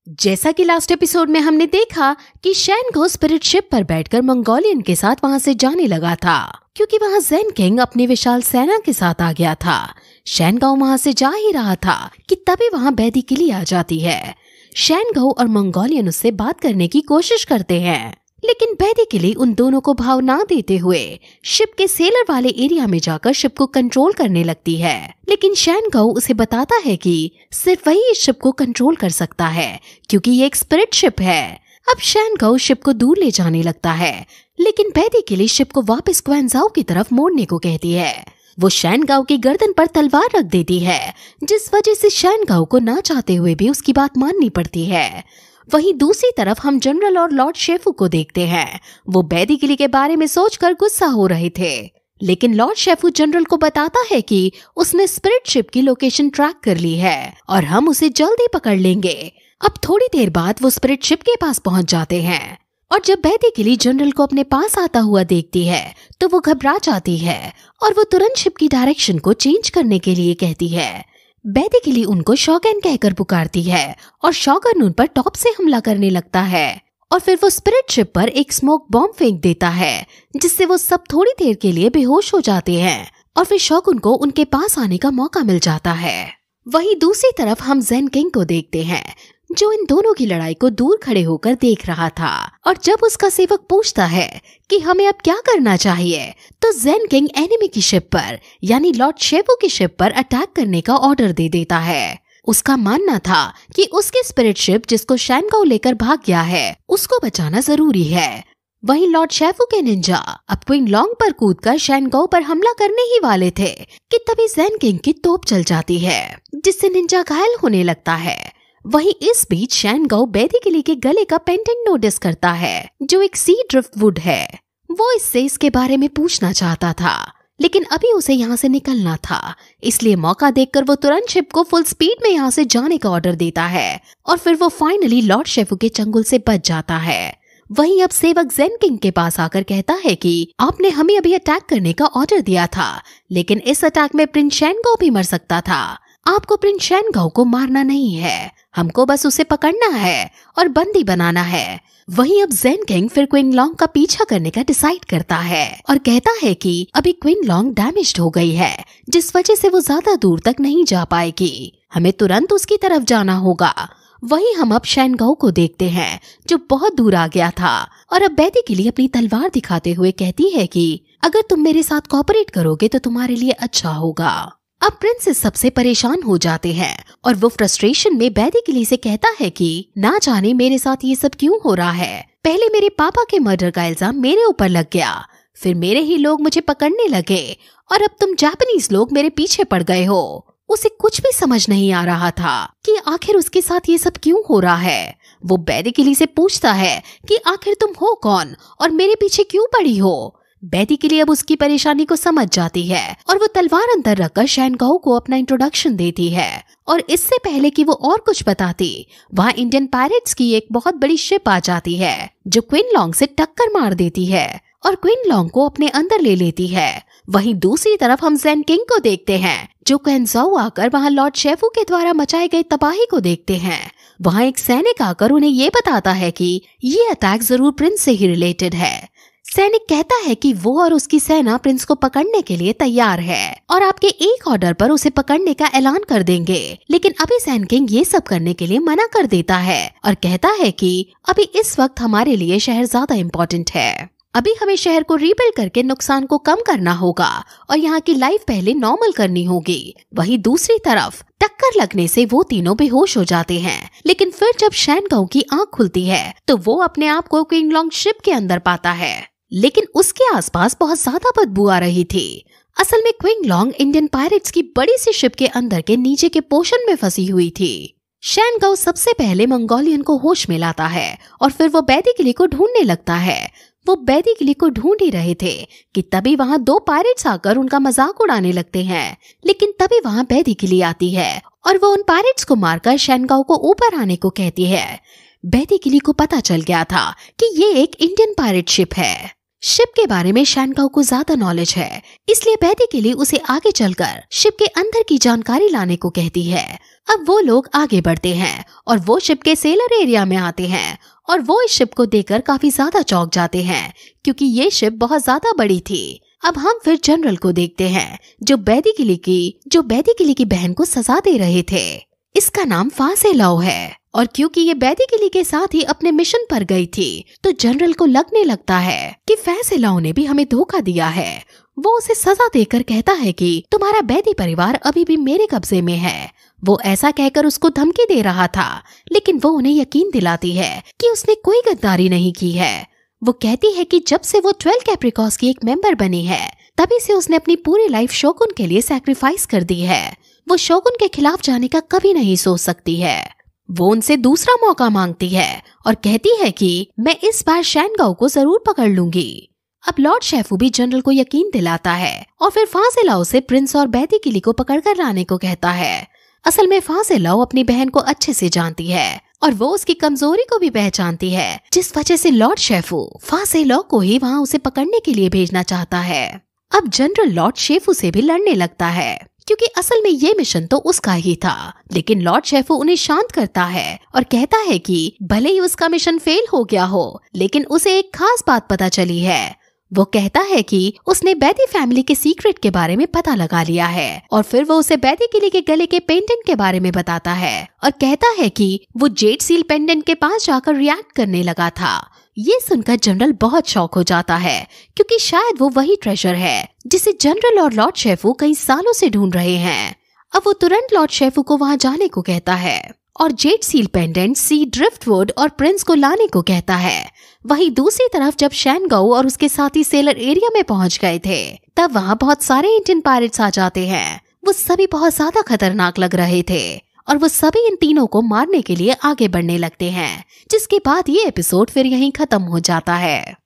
जैसा कि last episode में हमने देखा कि शैनगो स्पिरिट शिप पर बैठकर मंगोलियन के साथ वहां से जाने लगा था, क्योंकि वहां ज़ेन किंग अपनी विशाल सेना के साथ आ गया था। शैनगो वहां से जा ही रहा था कि तभी वहां बैदी किली आ जाती है। शैनगो और मंगोलियन उससे बात करने की कोशिश करते हैं, लेकिन बैदी किली उन दोनों को भाव ना देते हुए शिप के सेलर वाले एरिया में जाकर शिप को कंट्रोल करने लगती है। लेकिन शैनगो उसे बताता है कि सिर्फ वही इस शिप को कंट्रोल कर सकता है, क्योंकि ये एक स्पिरिट शिप है। अब शैनगो शिप को दूर ले जाने लगता है, लेकिन बैदी किली शिप को वापस क्वेंजाओ की तरफ मोड़ने को कहती है। वो शैनगो की गर्दन पर तलवार रख देती है, जिस वजह से शैनगो को ना चाहते हुए भी उसकी बात माननी पड़ती है। वहीं दूसरी तरफ हम जनरल और लॉर्ड शेफू को देखते हैं। वो बैदी किली के बारे में सोचकर गुस्सा हो रहे थे, लेकिन लॉर्ड शेफू जनरल को बताता है कि उसने स्पिरिट शिप की लोकेशन ट्रैक कर ली है और हम उसे जल्दी पकड़ लेंगे। अब थोड़ी देर बाद वो स्पिरिट शिप के पास पहुंच जाते हैं, और जब बैदी किली जनरल को अपने पास आता हुआ देखती है तो वो घबरा जाती है और वो तुरंत शिप की डायरेक्शन को चेंज करने के लिए कहती है। बैदी किली उनको शॉगन कहकर पुकारती है और शॉगन उन पर टॉप से हमला करने लगता है, और फिर वो स्पिरिट शिप पर एक स्मोक बॉम्ब फेंक देता है, जिससे वो सब थोड़ी देर के लिए बेहोश हो जाते हैं और फिर शॉगन को उनके पास आने का मौका मिल जाता है। वहीं दूसरी तरफ हम ज़ेन किंग को देखते हैं, जो इन दोनों की लड़ाई को दूर खड़े होकर देख रहा था। और जब उसका सेवक पूछता है कि हमें अब क्या करना चाहिए, तो ज़ेन किंग एनिमी की शिप पर यानी लॉर्ड शेफू की शिप पर अटैक करने का ऑर्डर दे देता है। उसका मानना था कि उसकी स्पिरिट शिप जिसको शैनगो लेकर भाग गया है, उसको बचाना जरूरी है। वहीं लॉर्ड शेफू के निंजा अब क्विन लॉन्ग पर कूदकर शैनगो पर हमला करने ही वाले थे कि तभी ज़ेन किंग की तोप चल जाती है, जिससे निंजा घायल होने लगता है। वहीं इस बीच शैनगो बैदी किली के गले का पेंडेंट नोटिस करता है, जो एक सी ड्रिफ्ट वुड है। वो इससे इसके बारे में पूछना चाहता था, लेकिन अभी उसे यहाँ से निकलना था, इसलिए मौका देखकर वो तुरंत शिप को फुल स्पीड में यहाँ से जाने का ऑर्डर देता है, और फिर वो फाइनली लॉर्ड शेफू के चंगुल से बच जाता है। वहीं अब सेवक ज़ेन किंग के पास आकर कहता है कि आपने हमें अभी अटैक करने का ऑर्डर दिया था, लेकिन इस अटैक में प्रिंस शैनगो भी मर सकता था। आपको प्रिंस शैनगो को मारना नहीं है, हमको बस उसे पकड़ना है और बंदी बनाना है। वहीं अब ज़ेन किंग फिर क्वीन लॉन्ग का पीछा करने का डिसाइड करता है और कहता है कि अभी क्वीन लॉन्ग डैमेज्ड हो गई है, जिस वजह से वो ज्यादा दूर तक नहीं जा पाएगी। हमें तुरंत उसकी तरफ जाना होगा। वहीं हम अब शैनगो को देखते हैं, जो बहुत दूर आ गया था, और अब बैदी किली अपनी तलवार दिखाते हुए कहती है कि अगर तुम मेरे साथ कोऑपरेट करोगे तो तुम्हारे लिए अच्छा होगा। अब प्रिंसेस सबसे परेशान हो जाते हैं और वो फ्रस्ट्रेशन में बैदी किली से कहता है कि ना जाने मेरे साथ ये सब क्यों हो रहा है। पहले मेरे पापा के मर्डर का इल्जाम मेरे ऊपर लग गया, फिर मेरे ही लोग मुझे पकड़ने लगे, और अब तुम जापानीज लोग मेरे पीछे पड़ गए हो। उसे कुछ भी समझ नहीं आ रहा था कि आखिर उसके साथ ये सब क्यों हो रहा है। वो बैदी किली से पूछता है कि आखिर तुम हो कौन और मेरे पीछे क्यों पड़ी हो। बैदी किली अब उसकी परेशानी को समझ जाती है और वो तलवार अंदर रखकर शैनगो को अपना इंट्रोडक्शन देती है, और इससे पहले कि वो और कुछ बताती, वहाँ इंडियन पायरेट्स की एक बहुत बड़ी शिप आ जाती है, जो क्वीन लॉन्ग से टक्कर मार देती है और क्वीन लॉन्ग को अपने अंदर ले लेती है। वहीं दूसरी तरफ हम ज़ेन किंग को देखते हैं, जो क्वेंजाओ आकर वहाँ लॉर्ड शेफू के द्वारा मचाए गए तबाही को देखते हैं। वहाँ एक सैनिक आकर उन्हें ये बताता है कि ये अटैक जरूर प्रिंस से ही रिलेटेड है। सैनिक कहता है कि वो और उसकी सेना प्रिंस को पकड़ने के लिए तैयार है और आपके एक ऑर्डर पर उसे पकड़ने का ऐलान कर देंगे। लेकिन अभी ज़ेन किंग ये सब करने के लिए मना कर देता है और कहता है कि अभी इस वक्त हमारे लिए शहर ज्यादा इम्पोर्टेंट है। अभी हमें शहर को रीबिल्ड करके नुकसान को कम करना होगा और यहाँ की लाइफ पहले नॉर्मल करनी होगी। वहीं दूसरी तरफ टक्कर लगने से वो तीनों बेहोश हो जाते हैं, लेकिन फिर जब शैनगो की आंख खुलती है तो वो अपने आप को क्वीन लॉन्ग शिप के अंदर पाता है, लेकिन उसके आसपास बहुत ज्यादा बदबू आ रही थी। असल में क्वीन लॉन्ग इंडियन पायरेट्स की बड़ी सी शिप के अंदर के नीचे के पोर्शन में फंसी हुई थी। शैनगो सबसे पहले मंगोलियन को होश में लाता है और फिर वो बैदी किली को ढूंढने लगता है। वो बैदी किली को ढूंढ ही रहे थे कि तभी वहाँ दो पायरेट्स आकर उनका मजाक उड़ाने लगते हैं, लेकिन तभी वहाँ बैदी किली आती है और वो उन पायरेट्स को मारकर शैनगो को ऊपर आने को कहती है। बैदी किली को पता चल गया था कि ये एक इंडियन पायरेट शिप है। शिप के बारे में शैनगाओ को ज्यादा नॉलेज है, इसलिए बैदी के लिए उसे आगे चलकर शिप के अंदर की जानकारी लाने को कहती है। अब वो लोग आगे बढ़ते हैं और वो शिप के सेलर एरिया में आते हैं और वो इस शिप को देखकर काफी ज्यादा चौंक जाते हैं क्योंकि ये शिप बहुत ज्यादा बड़ी थी। अब हम फिर जनरल को देखते हैं जो बैदी किली की बहन को सजा दे रहे थे। इसका नाम फा से लाओ है और क्योंकि ये बैदी किली के साथ ही अपने मिशन पर गई थी तो जनरल को लगने लगता है कि फा से लाओ ने भी हमें धोखा दिया है। वो उसे सजा देकर कहता है कि तुम्हारा बैदी परिवार अभी भी मेरे कब्जे में है। वो ऐसा कहकर उसको धमकी दे रहा था, लेकिन वो उन्हें यकीन दिलाती है कि उसने कोई गद्दारी नहीं की है। वो कहती है कि जब से वो 12 कैप्रिकॉर्स की एक मेंबर बनी है तभी से उसने अपनी पूरी लाइफ शोगुन के लिए सैक्रिफाइस कर दी है। वो शोगुन के खिलाफ जाने का कभी नहीं सोच सकती है। वो उनसे दूसरा मौका मांगती है और कहती है कि मैं इस बार शैनगाओ को जरूर पकड़ लूंगी। अब लॉर्ड शेफू भी जनरल को यकीन दिलाता है और फिर फा से लाओ से प्रिंस और बैदी किली को पकड़कर लाने को कहता है। असल में फा से लाओ अपनी बहन को अच्छे से जानती है और वो उसकी कमजोरी को भी पहचानती है, जिस वजह से लॉर्ड शेफू फा से लाओ को ही वहाँ उसे पकड़ने के लिए भेजना चाहता है। अब जनरल लॉर्ड शेफू से भी लड़ने लगता है क्योंकि असल में ये मिशन तो उसका ही था, लेकिन लॉर्ड शेफू उन्हें शांत करता है और कहता है कि भले ही उसका मिशन फेल हो गया हो, लेकिन उसे एक खास बात पता चली है। वो कहता है कि उसने बैदी फैमिली के सीक्रेट के बारे में पता लगा लिया है और फिर वो उसे बैदी किली के गले के पेंडेंट के बारे में बताता है और कहता है कि वो जेड सील पेंडेंट के पास जाकर रिएक्ट करने लगा था। ये सुनकर जनरल बहुत शॉक हो जाता है क्योंकि शायद वो वही ट्रेजर है जिसे जनरल और लॉर्ड शेफू कई सालों से ढूंढ रहे हैं। अब वो तुरंत लॉर्ड शेफू को वहाँ जाने को कहता है और जेड सील पेंडेंट सी ड्रिफ्टवुड और प्रिंस को लाने को कहता है। वहीं दूसरी तरफ जब शैनगाओ और उसके साथी सेलर एरिया में पहुंच गए थे तब वहाँ बहुत सारे इंडियन पायरेट्स आ जाते हैं। वो सभी बहुत ज्यादा खतरनाक लग रहे थे और वो सभी इन तीनों को मारने के लिए आगे बढ़ने लगते हैं, जिसके बाद ये एपिसोड फिर यहीं खत्म हो जाता है।